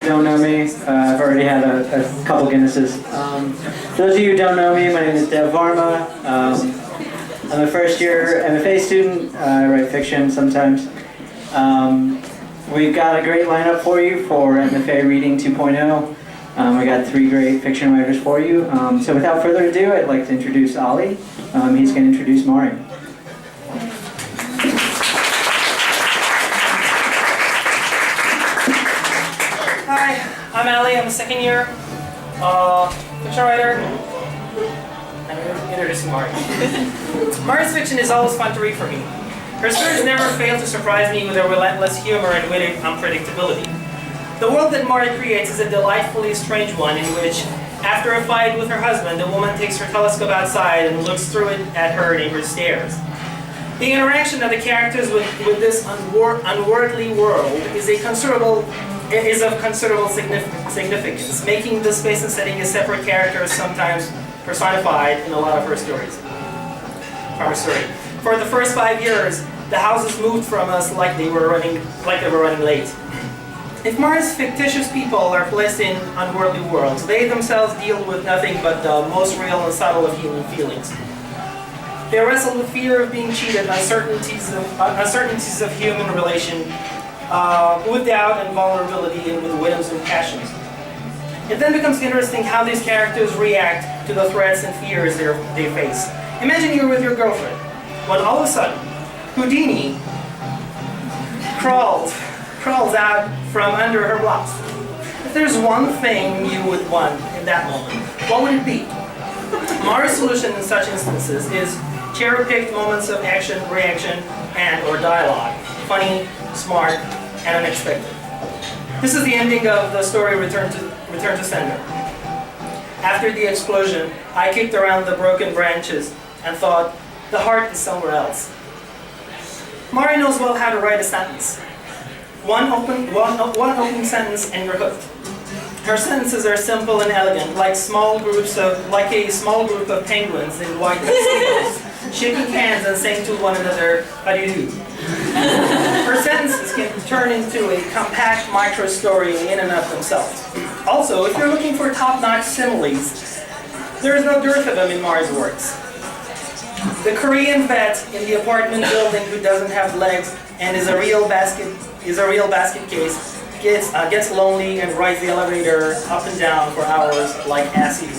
Don't know me, I've already had a couple Guinnesses. Those of you who don't know me, my name is Dev Varma. I'm a first year MFA student. I write fiction sometimes. We've got a great lineup for you for MFA Reading 2.0. I got 3 great fiction writers for you. So without further ado, I'd like to introduce Ali. He's going to introduce Mari. Hi, I'm Ali. I'm a second year fiction writer. I'm introducing Mari. Mari's fiction is always fun to read for me. Her stories never fail to surprise me with their relentless humor and witty unpredictability. The world that Mari creates is a delightfully strange one in which, after a fight with her husband, the woman takes her telescope outside and looks through it at her neighbor's stairs. The interaction of the characters with this unworldly world is of considerable significance, making the space and setting a separate character, sometimes personified in a lot of her stories. For the first 5 years, the houses moved from us like they were running late. If Mari's fictitious people are placed in unworldly worlds, they themselves deal with nothing but the most real and subtle of human feelings. They wrestle with fear of being cheated, uncertainties of human relation, with doubt and vulnerability, and with whims and passions. It then becomes interesting how these characters react to the threats and fears they face. Imagine you're with your girlfriend, when all of a sudden, Houdini crawls out from under her blouse. If there's one thing you would want in that moment, what would it be? Mari's solution in such instances is cherry-picked moments of action, reaction, and/or dialogue. Funny, smart, and unexpected. This is the ending of the story Return to Sender. After the explosion, I kicked around the broken branches and thought, the heart is somewhere else. Mari knows well how to write a sentence. One open sentence and you're hooked. Her sentences are simple and elegant, like a small group of penguins in white tuxedos, shaking hands and saying to one another, "How do you do?" Her sentences can turn into a compact micro-story in and of themselves. Also, if you're looking for top-notch similes, there is no dearth of them in Mari's works. The Korean vet in the apartment building who doesn't have legs and is a real basket case gets lonely and rides the elevator up and down for hours like acid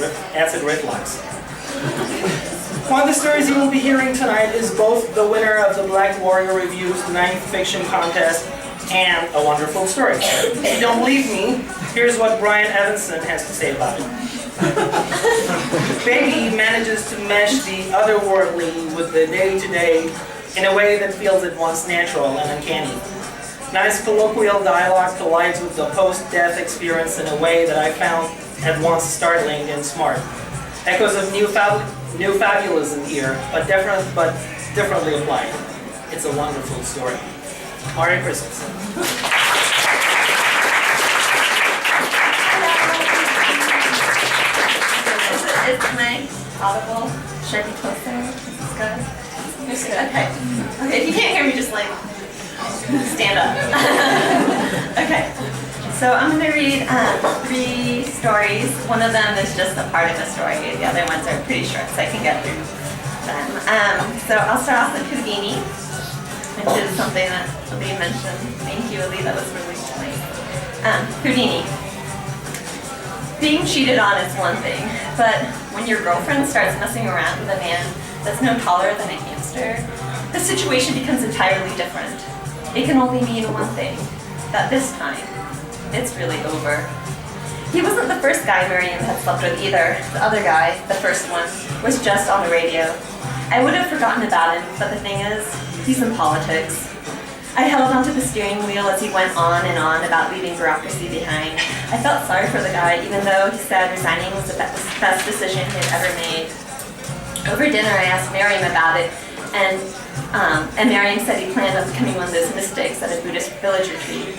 reflux. One of the stories you will be hearing tonight is both the winner of the Black Warrior Review's 9th Fiction Contest and a wonderful story. If you don't believe me, here's what Brian Evanson has to say about it. Baby manages to mesh the otherworldly with the day-to-day in a way that feels at once natural and uncanny. Nice colloquial dialogue collides with the post-death experience in a way that I found at once startling and smart. Echoes of new fabulism here, but differently applied. It's a wonderful story. Merry Christmas. Is my audible? Should I be closer? Is this good? It's good. Okay. Okay. If you can't hear me, just like stand up. Okay. So I'm going to read 3 stories. One of them is just a part of a story. The other ones are pretty short, so I can get through them. So I'll start off with Houdini, which is something that Ali mentioned. Thank you, Ali. That was really nice. Houdini. Being cheated on is one thing, but when your girlfriend starts messing around with a man that's no taller than a hamster, the situation becomes entirely different. It can only mean one thing, that this time, it's really over. He wasn't the first guy Miriam had slept with either. The other guy, the first one, was just on the radio. I would have forgotten about him, but the thing is, he's in politics. I held onto the steering wheel as he went on and on about leaving bureaucracy behind. I felt sorry for the guy, even though he said resigning was the best decision he had ever made. Over dinner, I asked Miriam about it, and Miriam said he planned on becoming one of those mystics at a Buddhist village retreat.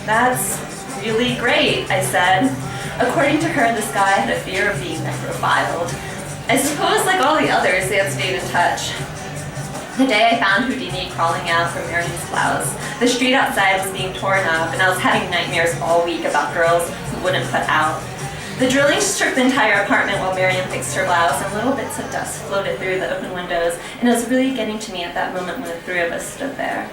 That's really great, I said. According to her, this guy had a fear of being necrophiled. I suppose, like all the others, they had stayed in touch. The day I found Houdini crawling out from Miriam's blouse, the street outside was being torn up, and I was having nightmares all week about girls who wouldn't put out. The drilling shook the entire apartment while Miriam fixed her blouse, and little bits of dust floated through the open windows, and it was really getting to me at that moment when the three of us stood there.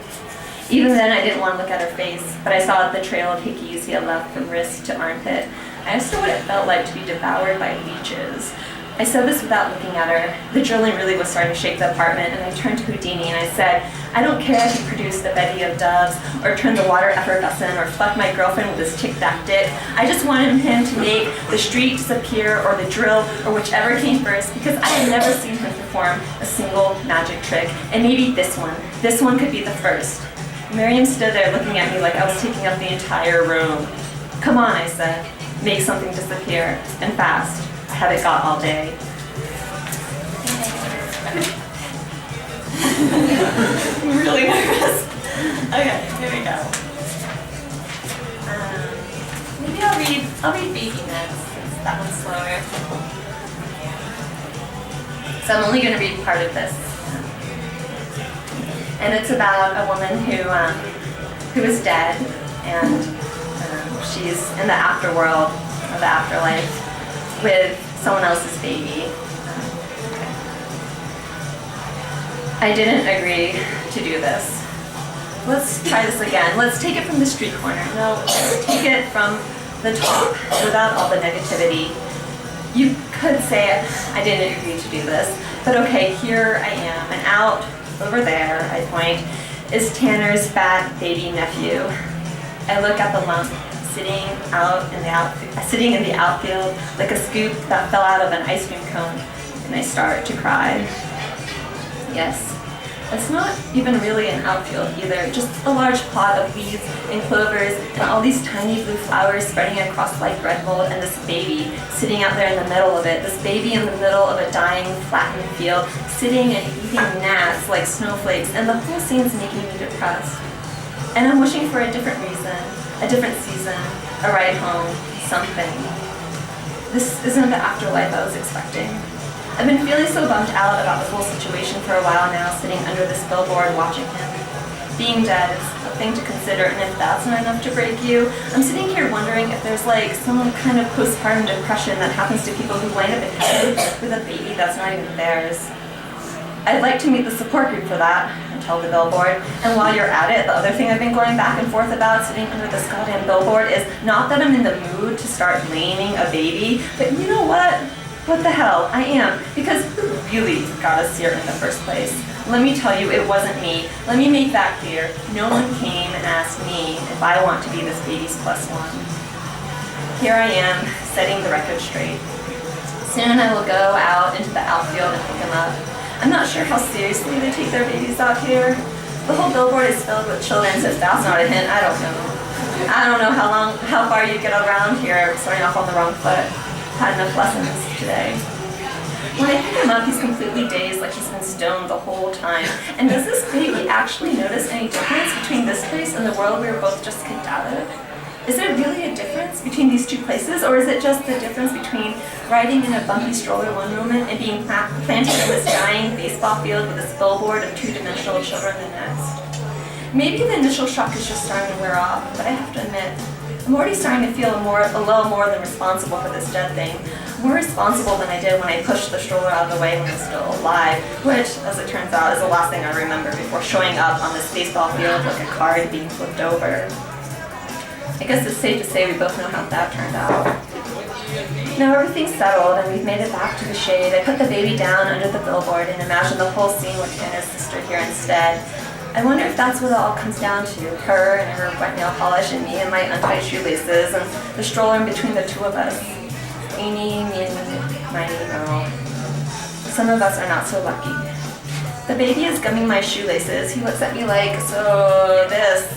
Even then, I didn't want to look at her face, but I saw the trail of hickeys he had left from wrist to armpit. I asked her what it felt like to be devoured by leeches. I said this without looking at her. The drilling really was starting to shake the apartment, and I turned to Houdini and I said, I don't care if he produced the bevy of doves, or turned the water effervescent, or fucked my girlfriend with his tic-tac dick. I just wanted him to make the street disappear, or the drill, or whichever came first, because I had never seen him perform a single magic trick, and maybe this one could be the first. Miriam stood there looking at me like I was taking up the entire room. Come on, I said, make something disappear, and fast. I haven't got all day. I'm really nervous. Okay, here we go. Maybe I'll read Baby next, since that one's slower. So I'm only going to read part of this. And it's about a woman who is dead, and she's in the afterworld, or the afterlife, with someone else's baby. I didn't agree to do this. Let's try this again. Let's take it from the street corner. No, let's take it from the top, without all the negativity. You could say I didn't agree to do this, but okay, here I am, and out over there, I point, is Tanner's fat baby nephew. I look at the lump sitting in the outfield like a scoop that fell out of an ice cream cone, and I start to cry. Yes, it's not even really an outfield either, just a large plot of weeds and clovers and all these tiny blue flowers spreading across like red mold, and this baby sitting out there in the middle of it, this baby in the middle of a dying, flattened field, sitting and eating gnats like snowflakes, and the whole scene's making me depressed. And I'm wishing for a different reason, a different season, a ride home, something. This isn't the afterlife I was expecting. I've been feeling so bummed out about the whole situation for a while now, sitting under this billboard watching him. Being dead is a thing to consider, and if that's not enough to break you, I'm sitting here wondering if there's like some kind of postpartum depression that happens to people who wind up in heaven with a baby that's not even theirs. I'd like to meet the support group for that, I tell the billboard. And while you're at it, the other thing I've been going back and forth about sitting under this goddamn billboard is not that I'm in the mood to start blaming a baby, but you know what? What the hell, I am. Because who really got us here in the first place? Let me tell you, it wasn't me. Let me make that clear. No one came and asked me if I want to be this baby's plus one. Here I am, setting the record straight. Soon I will go out into the outfield and pick them up. I'm not sure how seriously they take their babies out here. The whole billboard is filled with children, so if that's not a hint, I don't know. I don't know how far you get around here, starting off on the wrong foot. Had enough lessons today. When I pick him up, he's completely dazed, like he's been stoned the whole time. And does this baby actually notice any difference between this place and the world we were both just kicked out of? Is there really a difference between these two places, or is it just the difference between riding in a bumpy stroller one moment and being planted in this dying baseball field with this billboard of two-dimensional children the next? Maybe the initial shock is just starting to wear off, but I have to admit, I'm already starting to feel a little more than responsible for this dead thing. More responsible than I did when I pushed the stroller out of the way when I was still alive, which, as it turns out, is the last thing I remember before showing up on this baseball field like a card being flipped over. I guess it's safe to say we both know how that turned out. Now everything's settled and we've made it back to the shade. I put the baby down under the billboard and imagine the whole scene with Tanner's sister here instead. I wonder if that's what it all comes down to, her and her wet nail polish and me and my untied shoelaces and the stroller in between the two of us. Weenie, me and my girl. Some of us are not so lucky. The baby is gumming my shoelaces. He looks at me like, so this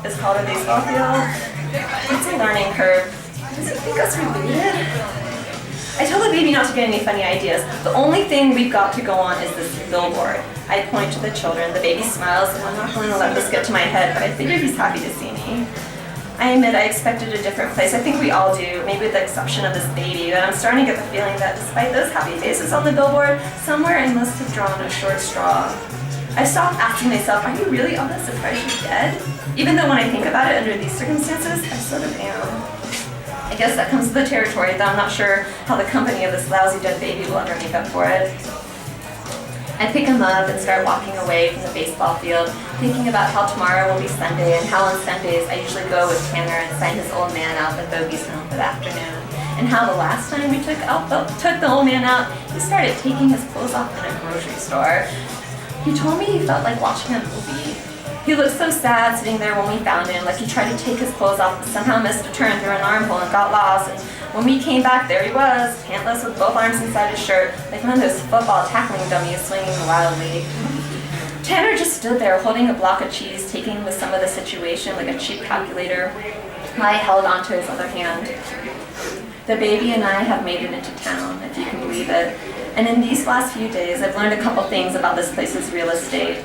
is called a baseball field? It's a learning curve. Does he think us related? I tell the baby not to get any funny ideas. The only thing we've got to go on is this billboard. I point to the children. The baby smiles, and I'm not going to let this get to my head, but I figure he's happy to see me. I admit I expected a different place. I think we all do, maybe with the exception of this baby, but I'm starting to get the feeling that despite those happy faces on the billboard, somewhere I must have drawn a short straw. I stopped asking myself, are you really all that surprised she's dead? Even though when I think about it under these circumstances, I sort of am. I guess that comes with the territory, though I'm not sure how the company of this lousy dead baby will ever make up for it. I pick him up and start walking away from the baseball field, thinking about how tomorrow will be Sunday and how on Sundays I usually go with Tanner and sign his old man out at Bogey's home for the afternoon. And how the last time we took the old man out, he started taking his clothes off in a grocery store. He told me he felt like watching a movie. He looked so sad sitting there when we found him, like he tried to take his clothes off but somehow missed a turn through an armhole and got lost. And when we came back, there he was, pantless with both arms inside his shirt, like one of those football tackling dummies swinging wildly. Tanner just stood there holding a block of cheese, taking with some of the situation like a cheap calculator. I held onto his other hand. The baby and I have made it into town, if you can believe it. And in these last few days, I've learned a couple things about this place's real estate.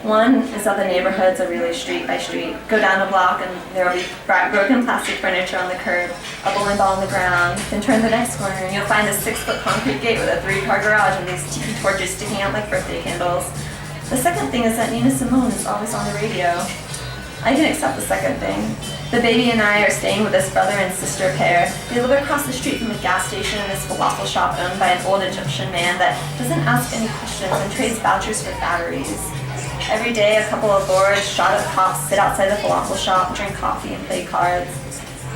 One is that the neighborhoods are really street by street. Go down a block and there will be broken plastic furniture on the curb, a bowling ball on the ground. Then turn the next corner and you'll find a 6-foot concrete gate with a 3-car garage and these tiki torches sticking out like birthday candles. The second thing is that Nina Simone is always on the radio. I can accept the second thing. The baby and I are staying with this brother and sister pair. They live across the street from a gas station and this falafel shop owned by an old Egyptian man that doesn't ask any questions and trades vouchers for batteries. Every day, a couple of bored, shot-up cops sit outside the falafel shop, drink coffee, and play cards.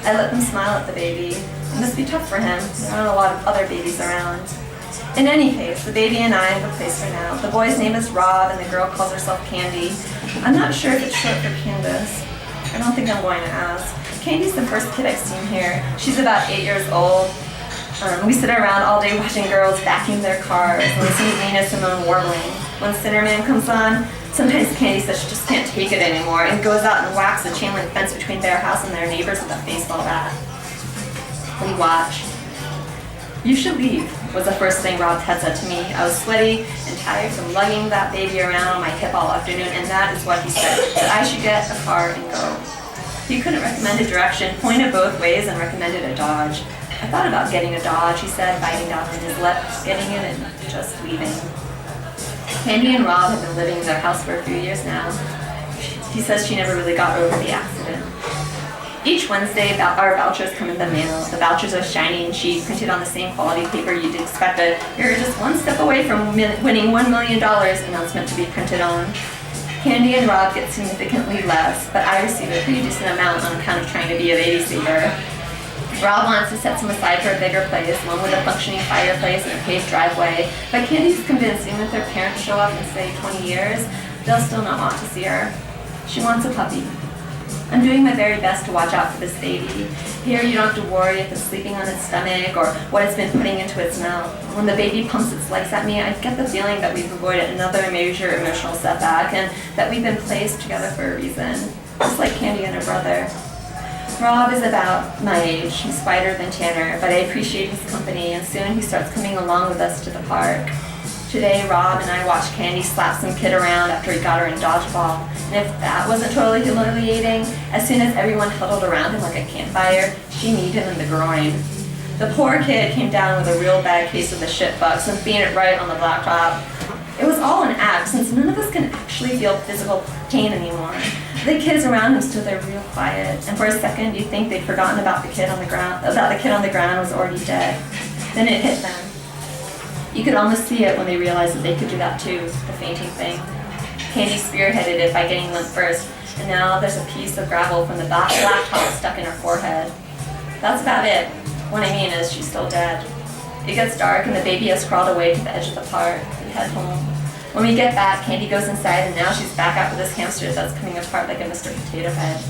I let them smile at the baby. It must be tough for him. There aren't a lot of other babies around. In any case, the baby and I have a place for now. The boy's name is Rob, and the girl calls herself Candy. I'm not sure if it's short for Candace. I don't think I'm going to ask. Candy's the first kid I've seen here. She's about 8 years old. We sit around all day watching girls vacuum their cars and listen to Nina Simone warbling. When Cinnamon comes on, sometimes Candy says she just can't take it anymore and goes out and whacks the chain link fence between their house and their neighbors with a baseball bat. We watch. You should leave, was the first thing Rob had said to me. I was sweaty and tired from lugging that baby around on my hip all afternoon, and that is what he said, that I should get a car and go. He couldn't recommend a direction, pointed both ways, and recommended a Dodge. I thought about getting a Dodge, he said, biting down on his lip, getting it and just leaving. Candy and Rob have been living in their house for a few years now. He says she never really got over the accident. Each Wednesday, our vouchers come in the mail. The vouchers are shiny and cheap, printed on the same quality paper you'd expect you're just one step away from winning $1 million announcement to be printed on. Candy and Rob get significantly less, but I receive a pretty decent amount on account of trying to be a babysitter. Rob wants to set some aside for a bigger place, one with a functioning fireplace and a paved driveway, but Candy's convinced even if their parents show up in, say, 20 years, they'll still not want to see her. She wants a puppy. I'm doing my very best to watch out for this baby. Here you don't have to worry if it's sleeping on its stomach or what it's been putting into its mouth. When the baby pumps its legs at me, I get the feeling that we've avoided another major emotional setback and that we've been placed together for a reason, just like Candy and her brother. Rob is about my age. He's whiter than Tanner, but I appreciate his company, and soon he starts coming along with us to the park. Today, Rob and I watched Candy slap some kid around after he got her in dodgeball. And if that wasn't totally humiliating, as soon as everyone huddled around him like a campfire, she kneed him in the groin. The poor kid came down with a real bad case of the shit bugs and beat it right on the blacktop. It was all an act, since none of us can actually feel physical pain anymore. The kids around him stood there real quiet, and for a second you'd think they'd forgotten about the kid on the ground, was already dead. Then it hit them. You could almost see it when they realized that they could do that too, the fainting thing. Candy spearheaded it by getting limp first, and now there's a piece of gravel from the blacktop stuck in her forehead. That's about it. What I mean is she's still dead. It gets dark and the baby has crawled away to the edge of the park. We head home. When we get back, Candy goes inside and now she's back out with this hamster that's coming apart like a Mr. Potato Head.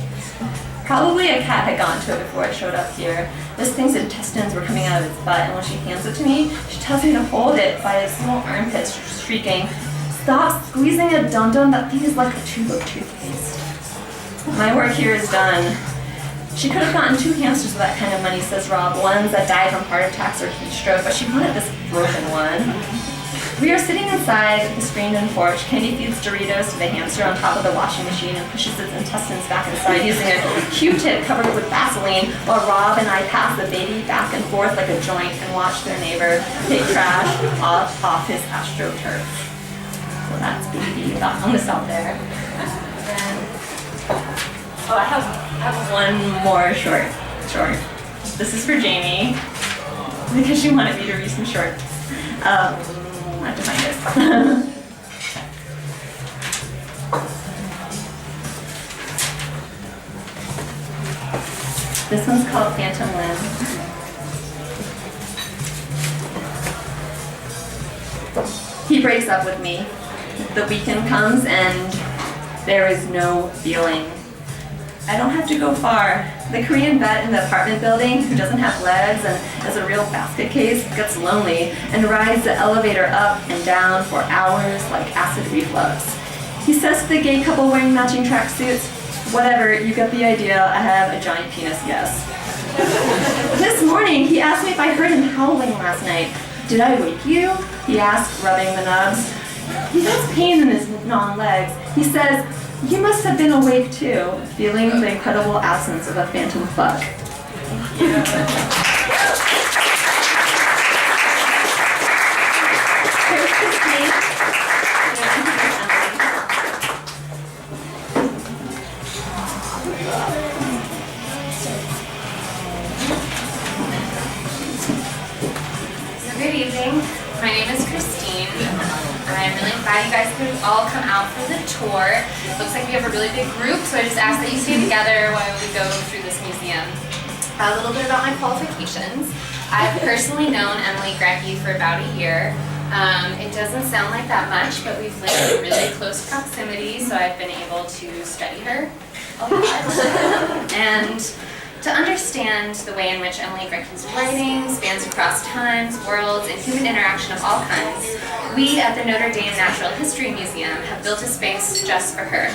Probably a cat had gotten to it before it showed up here. This thing's intestines were coming out of its butt, and when she hands it to me, she tells me to hold it by its little armpits, shrieking, "Stop squeezing a dum-dum, that thing is like a tube of toothpaste." My work here is done. She could have gotten 2 hamsters with that kind of money, says Rob, ones that died from heart attacks or heat stroke, but she wanted this broken one. We are sitting inside the screened-in porch. Candy feeds Doritos to the hamster on top of the washing machine and pushes its intestines back inside using a Q-tip covered with Vaseline, while Rob and I pass the baby back and forth like a joint and watch their neighbor take trash off his AstroTurf. So that's baby almost out there. And oh, I have one more short. This is for Jamie because she wanted me to read some shorts. I have to find it. This one's called Phantom Limb. He breaks up with me. The weekend comes and there is no feeling. I don't have to go far. The Korean vet in the apartment building who doesn't have legs and is a real basket case gets lonely and rides the elevator up and down for hours like acid reflux. He says to the gay couple wearing matching tracksuits, "Whatever, you get the idea, I have a giant penis, yes." This morning, he asked me if I heard him howling last night. "Did I wake you?" he asked, rubbing the nubs. He feels pain in his non-legs. He says, "You must have been awake too," feeling the incredible absence of a phantom fuck. Here's Christine. Good evening. My name is Christine. I'm really glad you guys could all come out for the tour. Looks like we have a really big group, so I just ask that you stay together while we go through this museum. A little bit about my qualifications. I've personally known Emily Grecki for about a year. It doesn't sound like that much, but we've lived in really close proximity, so I've been able to study her a lot. And to understand the way in which Emily Grecki's writing spans across times, worlds, and human interaction of all kinds, we at the Notre Dame Natural History Museum have built a space just for her.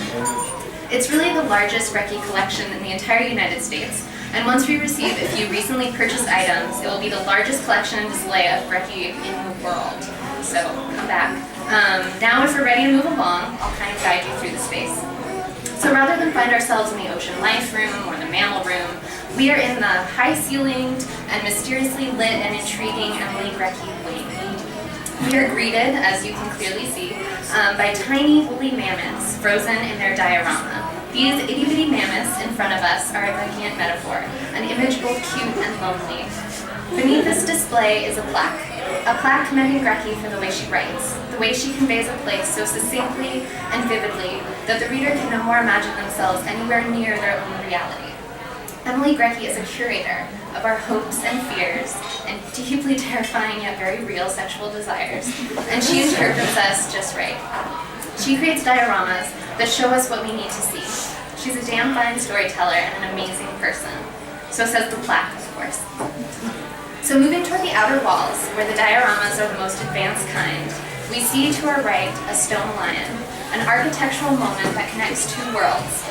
It's really the largest Grecki collection in the entire United States, and once we receive a few recently purchased items, it will be the largest collection and display of Grecki in the world. So come back. Now if we're ready to move along, I'll kind of guide you through the space. So rather than find ourselves in the ocean life room or the mammal room, we are in the high-ceilinged and mysteriously lit and intriguing Emily Grecki wing. We are greeted, as you can clearly see, by tiny woolly mammoths frozen in their diorama. These itty-bitty mammoths in front of us are a Greckian metaphor, an image both cute and lonely. Beneath this display is a plaque commending Grecki for the way she writes, the way she conveys a place so succinctly and vividly that the reader can no more imagine themselves anywhere near their own reality. Emily Grecki is a curator of our hopes and fears and deeply terrifying yet very real sexual desires, and she interprets us just right. She creates dioramas that show us what we need to see. She's a damn fine storyteller and an amazing person. So says the plaque, of course. So moving toward the outer walls, where the dioramas are the most advanced kind, we see to our right a stone lion, an architectural moment that connects two worlds.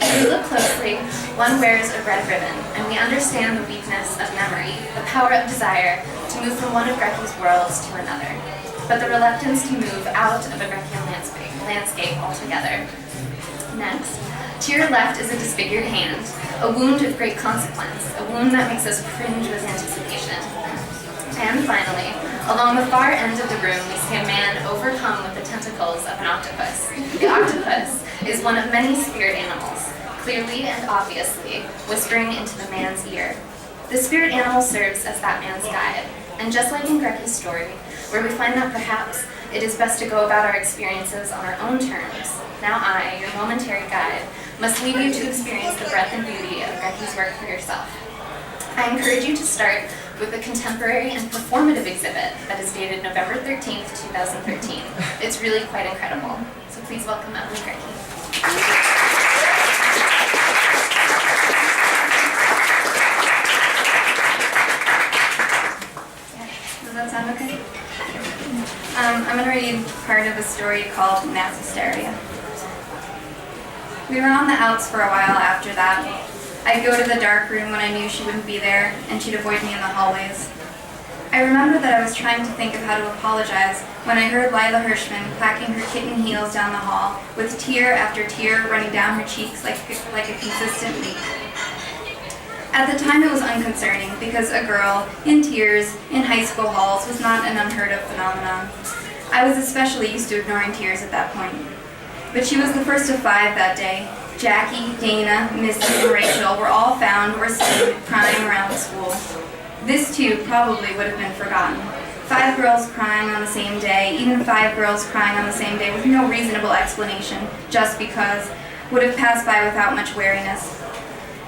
If we look closely, one wears a red ribbon, and we understand the weakness of memory, the power of desire to move from one of Grecki's worlds to another, but the reluctance to move out of a Greckian landscape altogether. Next, to your left is a disfigured hand, a wound of great consequence, a wound that makes us cringe with anticipation. And finally, along the far end of the room, we see a man overcome with the tentacles of an octopus. The octopus is one of many spirit animals, clearly and obviously whispering into the man's ear. The spirit animal serves as that man's guide, and just like in Grecki's story, where we find that perhaps it is best to go about our experiences on our own terms, now I, your momentary guide, must leave you to experience the breadth and beauty of Grecki's work for yourself. I encourage you to start with a contemporary and performative exhibit that is dated November 13th, 2013. It's really quite incredible. So please welcome Emily Grecki. Does that sound okay? I'm going to read part of a story called Mass Hysteria. We were on the outs for a while after that. I'd go to the dark room when I knew she wouldn't be there, and she'd avoid me in the hallways. I remember that I was trying to think of how to apologize when I heard Lila Hirschman clacking her kitten heels down the hall, with tear after tear running down her cheeks like a consistent leak. At the time it was unconcerning, because a girl, in tears, in high school halls was not an unheard of phenomenon. I was especially used to ignoring tears at that point. But she was the first of 5 that day. Jackie, Dana, Missy, and Rachel were all found or seen crying around the school. This too probably would have been forgotten. 5 girls crying on the same day, even 5 girls crying on the same day with no reasonable explanation, just because, would have passed by without much wariness.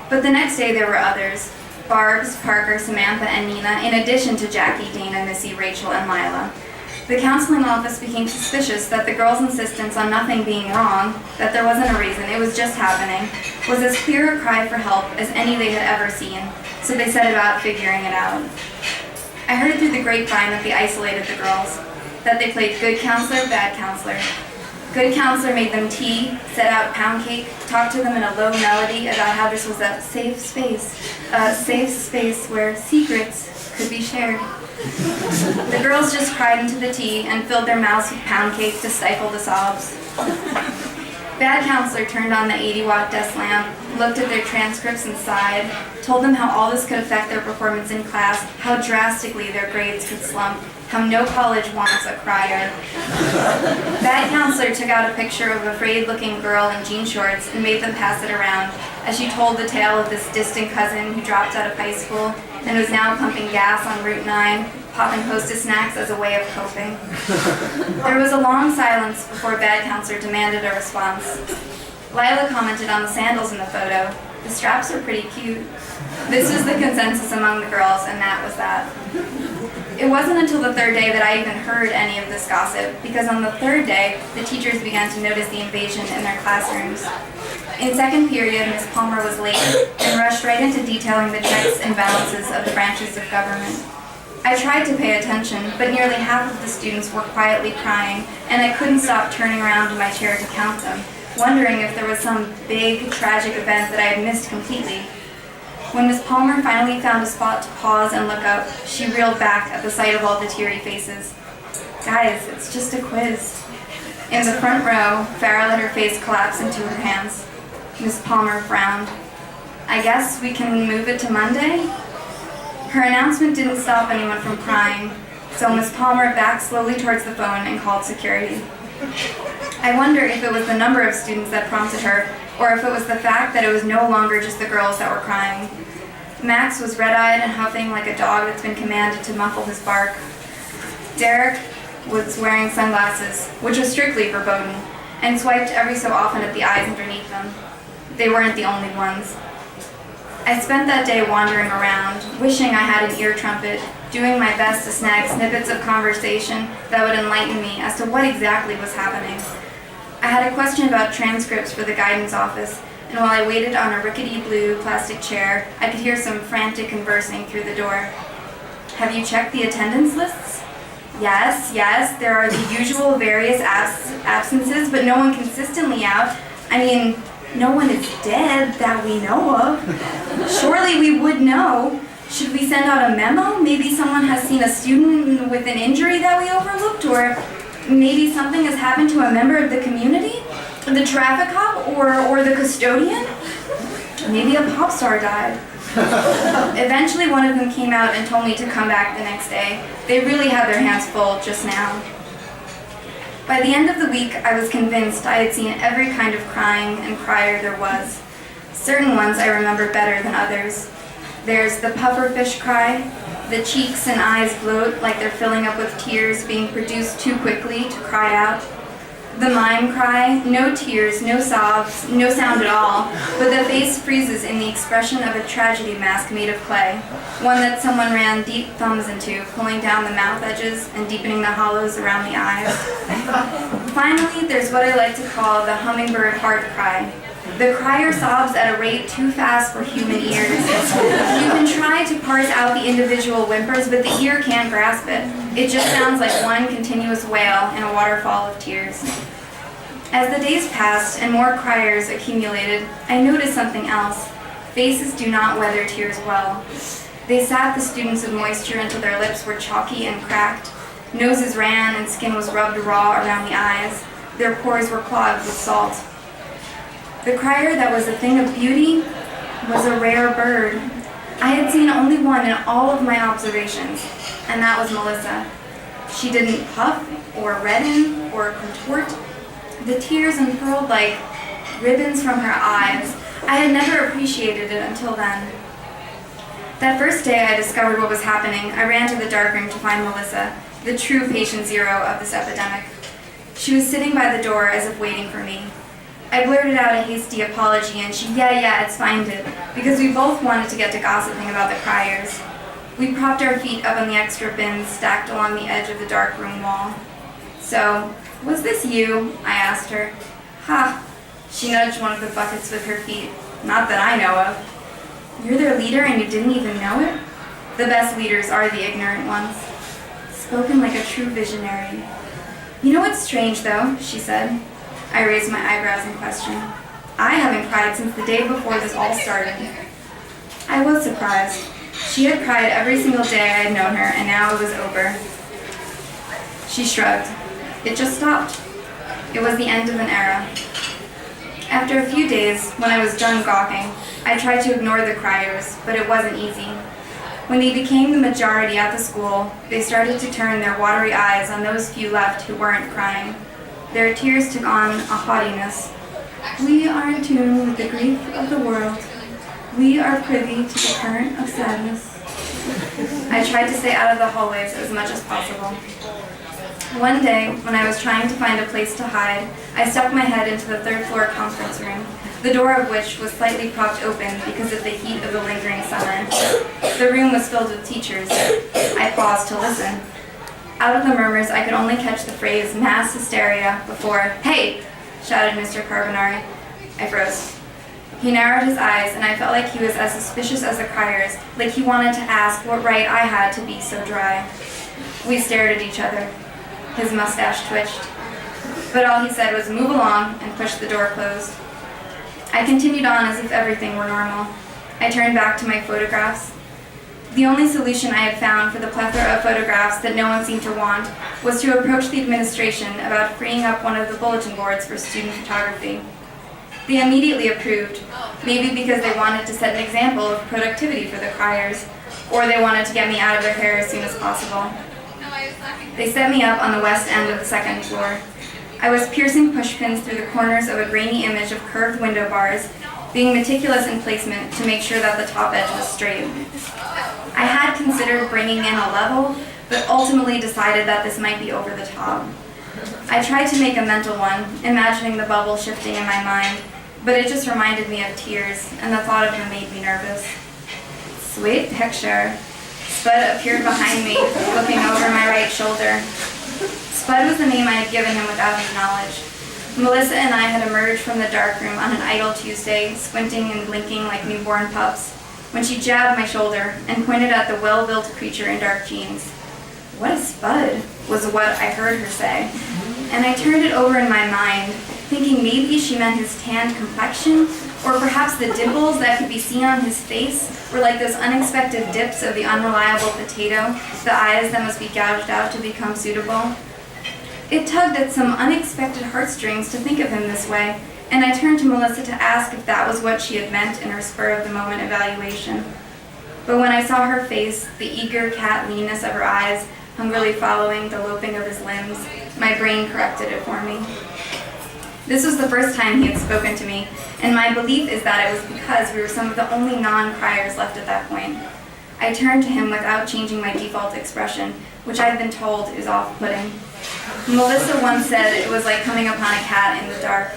But the next day there were others. Barb's, Parker, Samantha, and Nina, in addition to Jackie, Dana, Missy, Rachel, and Lila. The counseling office became suspicious that the girls' insistence on nothing being wrong, that there wasn't a reason, it was just happening, was as clear a cry for help as any they had ever seen, so they set about figuring it out. I heard through the grapevine that they isolated the girls, that they played good counselor, bad counselor. Good counselor made them tea, set out pound cake, talked to them in a low melody about how this was a safe space where secrets could be shared. The girls just cried into the tea and filled their mouths with pound cake to stifle the sobs. Bad counselor turned on the 80-watt desk lamp, looked at their transcripts and sighed, told them how all this could affect their performance in class, how drastically their grades could slump, how no college wants a crier. Bad counselor took out a picture of a frayed-looking girl in jean shorts and made them pass it around as she told the tale of this distant cousin who dropped out of high school and was now pumping gas on Route 9, popping Hostess snacks as a way of coping. There was a long silence before bad counselor demanded a response. Lila commented on the sandals in the photo. The straps are pretty cute. This was the consensus among the girls, and that was that. It wasn't until the 3rd day that I even heard any of this gossip, because on the 3rd day, the teachers began to notice the invasion in their classrooms. In 2nd period, Miss Palmer was late and rushed right into detailing the checks and balances of the branches of government. I tried to pay attention, but nearly half of the students were quietly crying, and I couldn't stop turning around in my chair to count them, wondering if there was some big, tragic event that I had missed completely. When Miss Palmer finally found a spot to pause and look up, she reeled back at the sight of all the teary faces. Guys, it's just a quiz. In the front row, Farah let her face collapse into her hands. Miss Palmer frowned. I guess we can move it to Monday? Her announcement didn't stop anyone from crying, so Miss Palmer backed slowly towards the phone and called security. I wonder if it was the number of students that prompted her, or if it was the fact that it was no longer just the girls that were crying. Max was red-eyed and huffing like a dog that's been commanded to muffle his bark. Derek was wearing sunglasses, which was strictly verboten, and swiped every so often at the eyes underneath them. They weren't the only ones. I spent that day wandering around, wishing I had an ear trumpet, doing my best to snag snippets of conversation that would enlighten me as to what exactly was happening. I had a question about transcripts for the guidance office, and while I waited on a rickety blue plastic chair, I could hear some frantic conversing through the door. Have you checked the attendance lists? Yes, there are the usual various absences, but no one consistently out. I mean, no one is dead that we know of. Surely we would know. Should we send out a memo? Maybe someone has seen a student with an injury that we overlooked, or maybe something has happened to a member of the community? The traffic cop, or the custodian? Maybe a pop star died. Eventually one of them came out and told me to come back the next day. They really had their hands full just now. By the end of the week, I was convinced I had seen every kind of crying and crier there was. Certain ones I remember better than others. There's the pufferfish cry. The cheeks and eyes gloat like they're filling up with tears being produced too quickly to cry out. The mime cry, no tears, no sobs, no sound at all, but the face freezes in the expression of a tragedy mask made of clay, one that someone ran deep thumbs into, pulling down the mouth edges and deepening the hollows around the eyes. Finally, there's what I like to call the hummingbird heart cry. The crier sobs at a rate too fast for human ears. You can try to parse out the individual whimpers, but the ear can't grasp it. It just sounds like one continuous wail in a waterfall of tears. As the days passed and more criers accumulated, I noticed something else. Faces do not weather tears well. They sap the students of moisture until their lips were chalky and cracked. Noses ran and skin was rubbed raw around the eyes. Their pores were clogged with salt. The crier that was a thing of beauty was a rare bird. I had seen only one in all of my observations, and that was Melissa. She didn't puff or redden or contort. The tears unfurled like ribbons from her eyes. I had never appreciated it until then. That first day I discovered what was happening, I ran to the darkroom to find Melissa, the true patient zero of this epidemic. She was sitting by the door as if waiting for me. I blurted out a hasty apology and she, yeah, it's fine, did, because we both wanted to get to gossiping about the criers. We propped our feet up on the extra bins stacked along the edge of the darkroom wall. So, was this you? I asked her. Ha! She nudged one of the buckets with her feet. Not that I know of. You're their leader and you didn't even know it? The best leaders are the ignorant ones. Spoken like a true visionary. You know what's strange though, she said. I raised my eyebrows in question. I haven't cried since the day before this all started. I was surprised. She had cried every single day I had known her, and now it was over. She shrugged. It just stopped. It was the end of an era. After a few days, when I was done gawking, I tried to ignore the criers, but it wasn't easy. When they became the majority at the school, they started to turn their watery eyes on those few left who weren't crying. Their tears took on a haughtiness. We are in tune with the grief of the world. We are privy to the current of sadness. I tried to stay out of the hallways as much as possible. One day, when I was trying to find a place to hide, I stuck my head into the third-floor conference room, the door of which was slightly propped open because of the heat of the lingering summer. The room was filled with teachers. I paused to listen. Out of the murmurs, I could only catch the phrase mass hysteria before, "Hey!" shouted Mr. Carbonari. I froze. He narrowed his eyes, and I felt like he was as suspicious as the criers, like he wanted to ask what right I had to be so dry. We stared at each other. His mustache twitched. But all he said was move along and push the door closed. I continued on as if everything were normal. I turned back to my photographs. The only solution I had found for the plethora of photographs that no one seemed to want was to approach the administration about freeing up one of the bulletin boards for student photography. They immediately approved, maybe because they wanted to set an example of productivity for the criers, or they wanted to get me out of their hair as soon as possible. They set me up on the west end of the second floor. I was piercing pushpins through the corners of a grainy image of curved window bars, being meticulous in placement to make sure that the top edge was straight. I had considered bringing in a level, but ultimately decided that this might be over the top. I tried to make a mental one, imagining the bubble shifting in my mind, but it just reminded me of tears, and the thought of them made me nervous. Sweet picture. Spud appeared behind me, looking over my right shoulder. Spud was the name I had given him without his knowledge. Melissa and I had emerged from the darkroom on an idle Tuesday, squinting and blinking like newborn pups, when she jabbed my shoulder and pointed at the well-built creature in dark jeans. "What a Spud," was what I heard her say, and I turned it over in my mind, thinking maybe she meant his tanned complexion, or perhaps the dimples that could be seen on his face were like those unexpected dips of the unreliable potato, the eyes that must be gouged out to become suitable. It tugged at some unexpected heartstrings to think of him this way, and I turned to Melissa to ask if that was what she had meant in her spur-of-the-moment evaluation. But when I saw her face, the eager cat leanness of her eyes, hungrily following the loping of his limbs, my brain corrected it for me. This was the first time he had spoken to me, and my belief is that it was because we were some of the only non-criers left at that point. I turned to him without changing my default expression, which I've been told is off-putting. Melissa once said it was like coming upon a cat in the dark.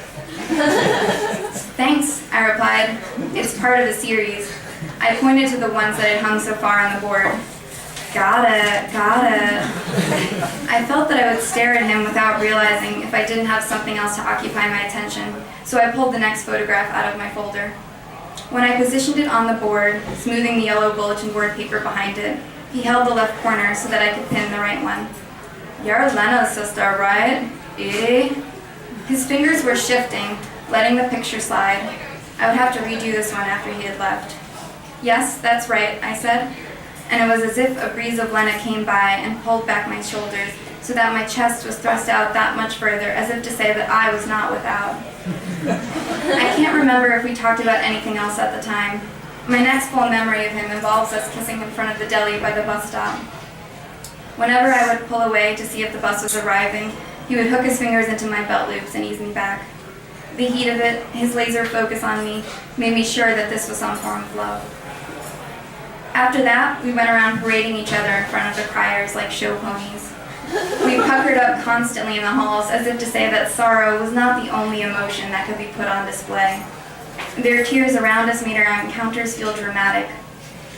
"Thanks," I replied. "It's part of the series." I pointed to the ones that had hung so far on the board. Got it. I felt that I would stare at him without realizing if I didn't have something else to occupy my attention, so I pulled the next photograph out of my folder. When I positioned it on the board, smoothing the yellow bulletin board paper behind it, he held the left corner so that I could pin the right one. "You're Lena's sister, right? Eh?" His fingers were shifting, letting the picture slide. I would have to redo this one after he had left. "Yes, that's right," I said, and it was as if a breeze of Lena came by and pulled back my shoulders so that my chest was thrust out that much further, as if to say that I was not without. I can't remember if we talked about anything else at the time. My next full memory of him involves us kissing in front of the deli by the bus stop. Whenever I would pull away to see if the bus was arriving, he would hook his fingers into my belt loops and ease me back. The heat of it, his laser focus on me, made me sure that this was some form of love. After that, we went around parading each other in front of the criers like show ponies. We puckered up constantly in the halls as if to say that sorrow was not the only emotion that could be put on display. Their tears around us made our encounters feel dramatic.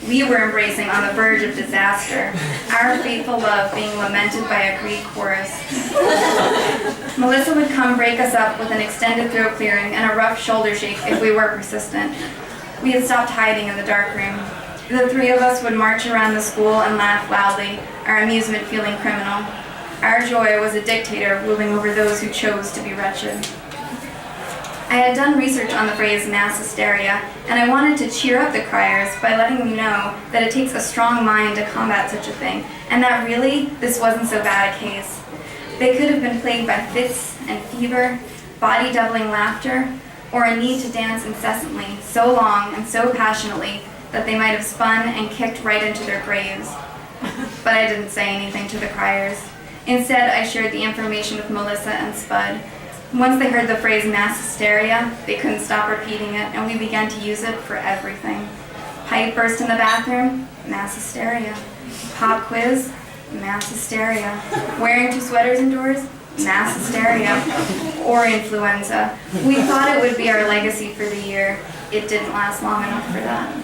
We were embracing on the verge of disaster, our fateful love being lamented by a Greek chorus. Melissa would come break us up with an extended throat clearing and a rough shoulder shake if we were persistent. We had stopped hiding in the dark room. The three of us would march around the school and laugh loudly, our amusement feeling criminal. Our joy was a dictator ruling over those who chose to be wretched. I had done research on the phrase mass hysteria, and I wanted to cheer up the criers by letting them know that it takes a strong mind to combat such a thing, and that really, this wasn't so bad a case. They could have been plagued by fits and fever, body-doubling laughter, or a need to dance incessantly, so long and so passionately that they might have spun and kicked right into their graves. But I didn't say anything to the criers. Instead, I shared the information with Melissa and Spud. Once they heard the phrase mass hysteria, they couldn't stop repeating it, and we began to use it for everything. Pipe burst in the bathroom, mass hysteria. Pop quiz, mass hysteria. Wearing 2 sweaters indoors, mass hysteria. Or influenza. We thought it would be our legacy for the year. It didn't last long enough for that.